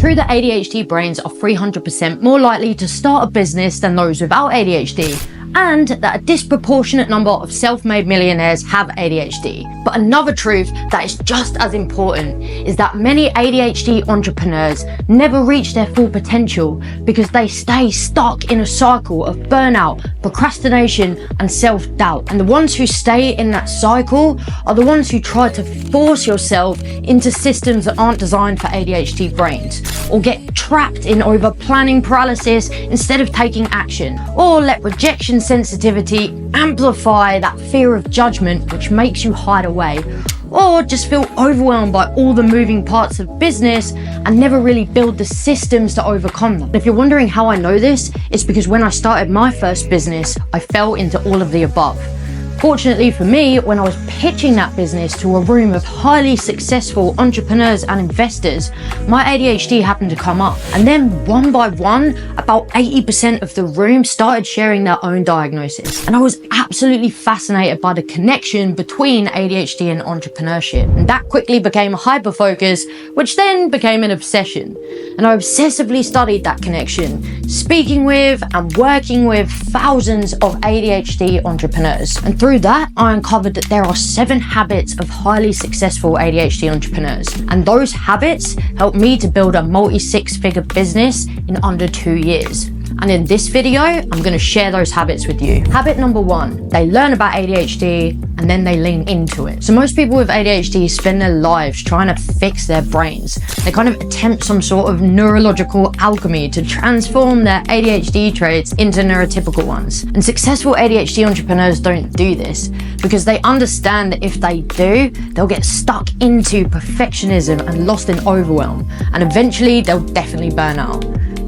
True that ADHD brains are 300% more likely to start a business than those without ADHD, and that a disproportionate number of self-made millionaires have ADHD. But another truth that is just as important is that many ADHD entrepreneurs never reach their full potential because they stay stuck in a cycle of burnout, procrastination, and self-doubt. And the ones who stay in that cycle are the ones who try to force yourself into systems that aren't designed for ADHD brains, or get trapped in over-planning paralysis instead of taking action, or let rejection sensitivity amplify that fear of judgment which makes you hide away, or just feel overwhelmed by all the moving parts of business and never really build the systems to overcome them. If you're wondering how I know this, it's because when I started my first business, I fell into all of the above. Fortunately for me, when I was pitching that business to a room of highly successful entrepreneurs and investors, my ADHD happened to come up. And then one by one, about 80% of the room started sharing their own diagnosis. And I was absolutely fascinated by the connection between ADHD and entrepreneurship. And that quickly became a hyper-focus, which then became an obsession. And I obsessively studied that connection, speaking with and working with thousands of ADHD entrepreneurs. And through that, I uncovered that there are 7 habits of highly successful ADHD entrepreneurs. And those habits helped me to build a multi-6-figure business in under 2 years. And in this video, I'm going to share those habits with you. Habit number 1, they learn about ADHD and then they lean into it. So most people with ADHD spend their lives trying to fix their brains. They kind of attempt some sort of neurological alchemy to transform their ADHD traits into neurotypical ones. And successful ADHD entrepreneurs don't do this because they understand that if they do, they'll get stuck into perfectionism and lost in overwhelm. And eventually they'll definitely burn out.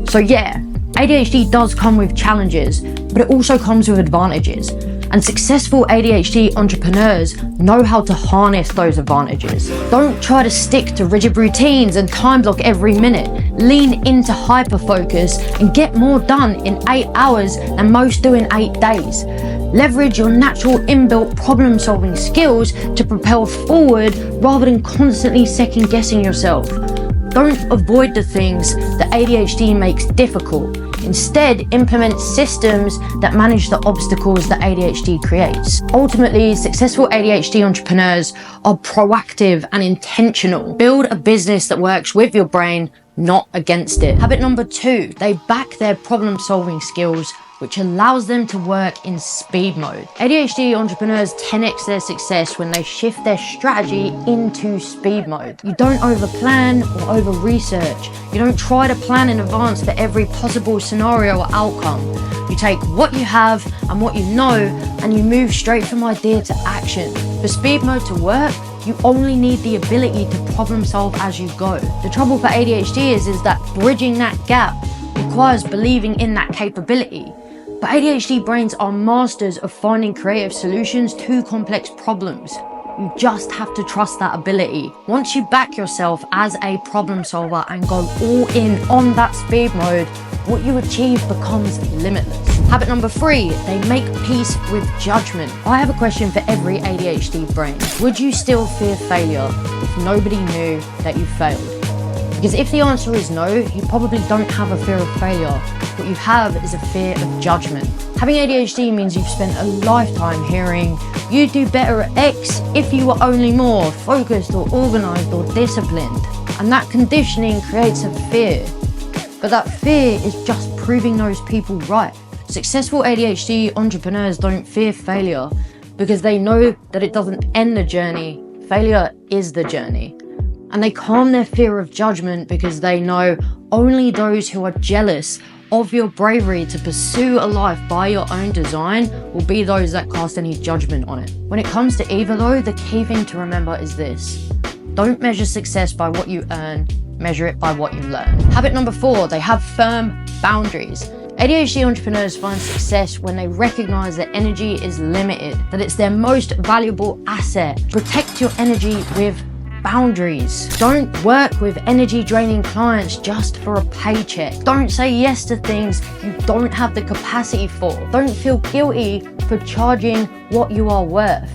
So yeah, ADHD does come with challenges, but it also comes with advantages. And successful ADHD entrepreneurs know how to harness those advantages. Don't try to stick to rigid routines and time block every minute. Lean into hyper-focus and get more done in 8 hours than most do in 8 days. Leverage your natural inbuilt problem-solving skills to propel forward rather than constantly second-guessing yourself. Don't avoid the things that ADHD makes difficult. Instead, implement systems that manage the obstacles that ADHD creates. Ultimately, successful ADHD entrepreneurs are proactive and intentional. Build a business that works with your brain, not against it. Habit number 2, they back their problem-solving skills, which allows them to work in speed mode. ADHD entrepreneurs 10x their success when they shift their strategy into speed mode. You don't overplan or over-research. You don't try to plan in advance for every possible scenario or outcome. You take what you have and what you know, and you move straight from idea to action. For speed mode to work, you only need the ability to problem solve as you go. The trouble for ADHD is that bridging that gap requires believing in that capability. But ADHD brains are masters of finding creative solutions to complex problems. You just have to trust that ability. Once you back yourself as a problem solver and go all in on that speed mode, what you achieve becomes limitless. Habit number 3, they make peace with judgment. I have a question for every ADHD brain. Would you still fear failure if nobody knew that you failed? Because if the answer is no, you probably don't have a fear of failure. What you have is a fear of judgment. Having ADHD means you've spent a lifetime hearing, you'd do better at X if you were only more focused or organized or disciplined. And that conditioning creates a fear. But that fear is just proving those people right. Successful ADHD entrepreneurs don't fear failure because they know that it doesn't end the journey. Failure is the journey. And they calm their fear of judgment because they know only those who are jealous of your bravery to pursue a life by your own design will be those that cast any judgment on it. When it comes to either though, the key thing to remember is this: don't measure success by what you earn, measure it by what you learn. Habit number 4, they have firm boundaries. ADHD entrepreneurs find success when they recognize that energy is limited, that it's their most valuable asset. Protect your energy with boundaries. Don't work with energy draining clients just for a paycheck. Don't say yes to things you don't have the capacity for. Don't feel guilty for charging what you are worth.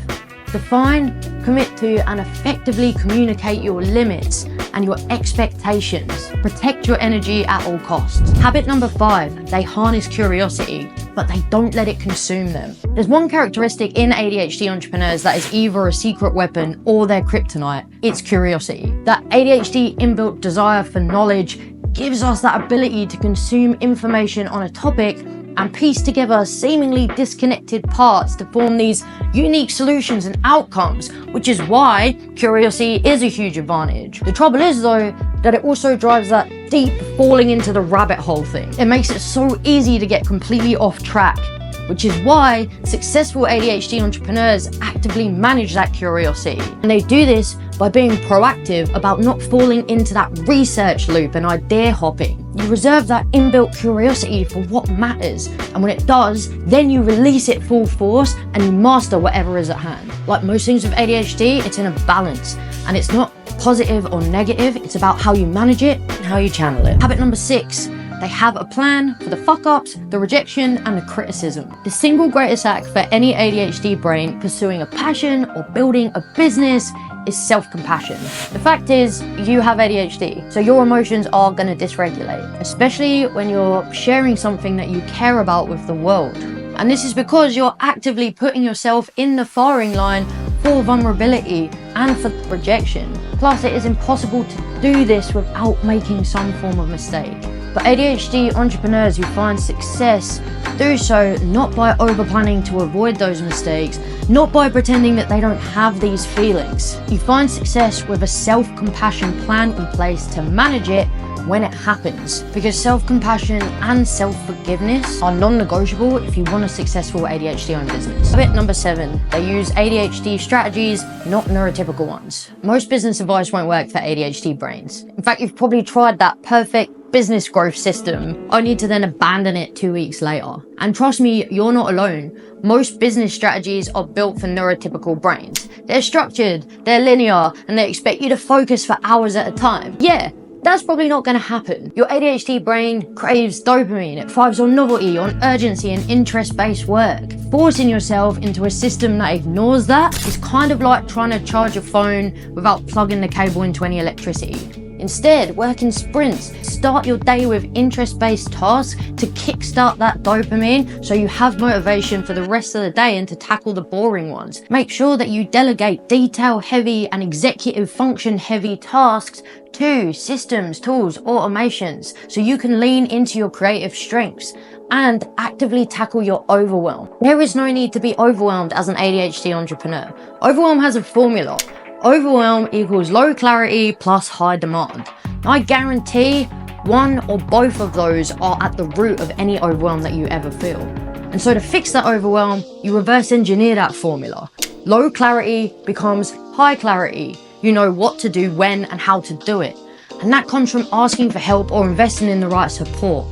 Define, commit to, and effectively communicate your limits. and your expectations. Protect your energy at all costs. Habit number 5, they harness curiosity, but they don't let it consume them. There's one characteristic in ADHD entrepreneurs that is either a secret weapon or their kryptonite. It's curiosity. That ADHD inbuilt desire for knowledge gives us that ability to consume information on a topic and piece together seemingly disconnected parts to form these unique solutions and outcomes, which is why curiosity is a huge advantage. The trouble is though, that it also drives that deep falling into the rabbit hole thing. It makes it so easy to get completely off track, which is why successful ADHD entrepreneurs actively manage that curiosity. And they do this by being proactive about not falling into that research loop and idea hopping. You reserve that inbuilt curiosity for what matters, and when it does, then you release it full force and you master whatever is at hand. Like most things with ADHD, it's in a balance, and it's not positive or negative, it's about how you manage it and how you channel it. Habit number 6, they have a plan for the fuck-ups, the rejection, and the criticism. The single greatest act for any ADHD brain pursuing a passion or building a business is self-compassion. The fact is, you have ADHD, so your emotions are going to dysregulate, especially when you're sharing something that you care about with the world. And this is because you're actively putting yourself in the firing line for vulnerability and for rejection. Plus, it is impossible to do this without making some form of mistake. But ADHD entrepreneurs who find success do so not by over-planning to avoid those mistakes, not by pretending that they don't have these feelings. You find success with a self-compassion plan in place to manage it when it happens, because self-compassion and self-forgiveness are non-negotiable if you want a successful ADHD-owned business. Habit number 7, they use ADHD strategies, not neurotypical ones. Most business advice won't work for ADHD brains. In fact, you've probably tried that perfect business growth system, only to then abandon it 2 weeks later. And trust me, you're not alone. Most business strategies are built for neurotypical brains. They're structured, they're linear, and they expect you to focus for hours at a time. Yeah, that's probably not going to happen. Your ADHD brain craves dopamine. It thrives on novelty, on urgency, and interest-based work. Forcing yourself into a system that ignores that is kind of like trying to charge a phone without plugging the cable into any electricity. Instead, work in sprints. Start your day with interest-based tasks to kickstart that dopamine so you have motivation for the rest of the day and to tackle the boring ones. Make sure that you delegate detail-heavy and executive function-heavy tasks to systems, tools, automations, so you can lean into your creative strengths and actively tackle your overwhelm. There is no need to be overwhelmed as an ADHD entrepreneur. Overwhelm has a formula. Overwhelm equals low clarity plus high demand. I guarantee one or both of those are at the root of any overwhelm that you ever feel. And so to fix that overwhelm, you reverse engineer that formula. Low clarity becomes high clarity. You know what to do, when, and how to do it. And that comes from asking for help or investing in the right support.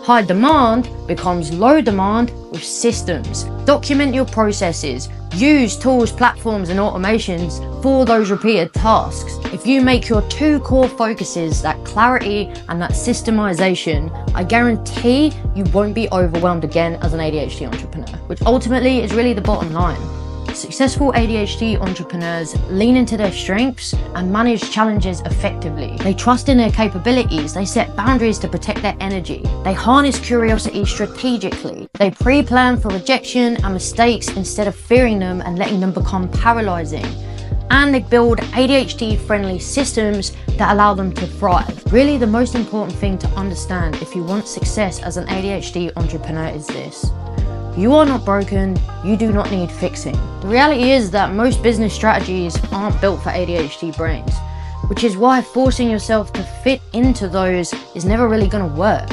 High demand becomes low demand with systems. Document your processes. Use tools, platforms, and automations for those repeated tasks. If you make your 2 core focuses that clarity and that systemization, I guarantee you won't be overwhelmed again as an ADHD entrepreneur, which ultimately is really the bottom line. Successful ADHD entrepreneurs lean into their strengths and manage challenges effectively. They trust in their capabilities, they set boundaries to protect their energy, they harness curiosity strategically, they pre-plan for rejection and mistakes instead of fearing them and letting them become paralyzing. And they build ADHD-friendly systems that allow them to thrive. Really, the most important thing to understand if you want success as an ADHD entrepreneur is this. You are not broken, you do not need fixing. The reality is that most business strategies aren't built for ADHD brains, which is why forcing yourself to fit into those is never really gonna work.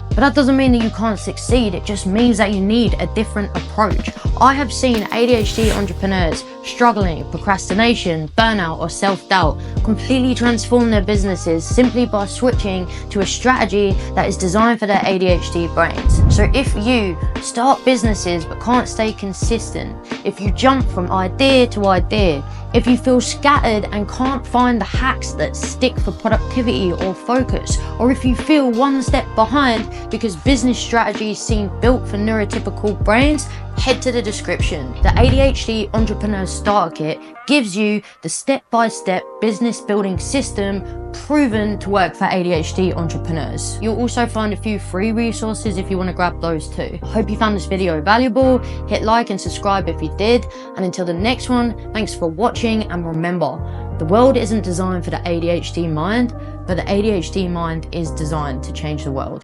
But that doesn't mean that you can't succeed, it just means that you need a different approach. I have seen ADHD entrepreneurs struggling with procrastination, burnout, or self-doubt completely transform their businesses simply by switching to a strategy that is designed for their ADHD brains. So if you start businesses but can't stay consistent, if you jump from idea to idea, if you feel scattered and can't find the hacks that stick for productivity or focus, or if you feel one step behind because business strategies seem built for neurotypical brains, head to the description. The ADHD Entrepreneur Starter Kit gives you the step-by-step business building system proven to work for ADHD entrepreneurs. You'll also find a few free resources if you want to grab those too. I hope you found this video valuable. Hit like and subscribe if you did. And until the next one, thanks for watching, and remember, the world isn't designed for the ADHD mind, but the ADHD mind is designed to change the world.